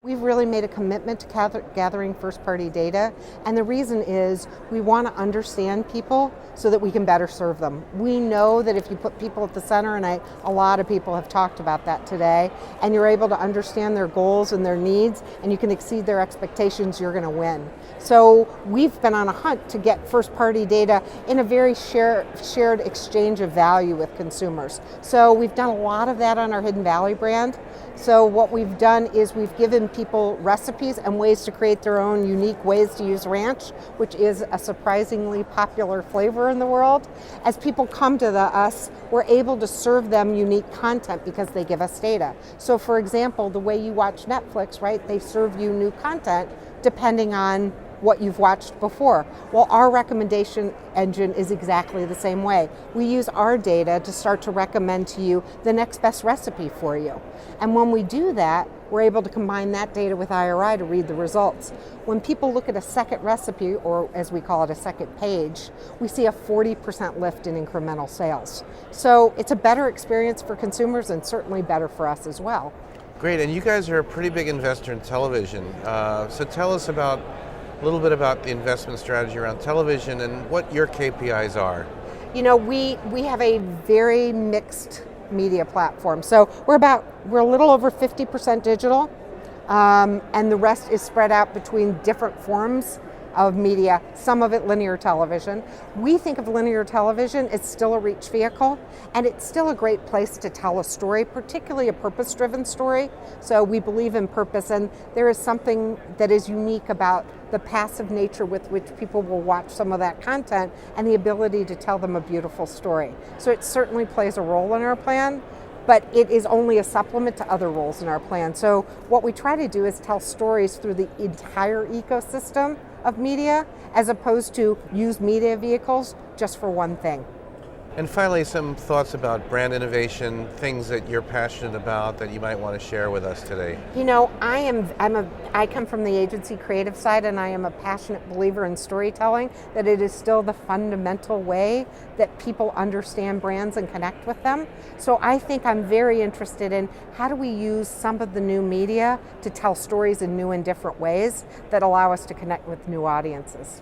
We've really made a commitment to gathering first-party data, and the reason is we want to understand people so that we can better serve them. We know that if you put people at the center, and a lot of people have talked about that today, and you're able to understand their goals and their needs, and you can exceed their expectations, you're going to win. So we've been on a hunt to get first-party data in a very shared exchange of value with consumers. So we've done a lot of that on our Hidden Valley brand. So what we've done is we've given people recipes and ways to create their own unique ways to use ranch, which is a surprisingly popular flavor in the world. As people come to us, we're able to serve them unique content because they give us data. So for example, the way you watch Netflix, right, they serve you new content depending on what you've watched before. Well, our recommendation engine is exactly the same way. We use our data to start to recommend to you the next best recipe for you. And when we do that, we're able to combine that data with IRI to read the results. When people look at a second recipe, or as we call it, a second page, we see a 40% lift in incremental sales. So it's a better experience for consumers and certainly better for us as well. Great, and you guys are a pretty big investor in television. So tell us a little bit about the investment strategy around television and what your KPIs are. You know, we have a very mixed media platform. So we're a little over 50% digital, and the rest is spread out between different forms of media, some of it linear television. We think of linear television as still a reach vehicle, and it's still a great place to tell a story, particularly a purpose-driven story. So we believe in purpose, and there is something that is unique about the passive nature with which people will watch some of that content and the ability to tell them a beautiful story. So it certainly plays a role in our plan, but it is only a supplement to other roles in our plan. So what we try to do is tell stories through the entire ecosystem of media, as opposed to use media vehicles just for one thing. And finally, some thoughts about brand innovation, things that you're passionate about that you might want to share with us today. You know, I come from the agency creative side, and I am a passionate believer in storytelling, that it is still the fundamental way that people understand brands and connect with them. So I think I'm very interested in how do we use some of the new media to tell stories in new and different ways that allow us to connect with new audiences.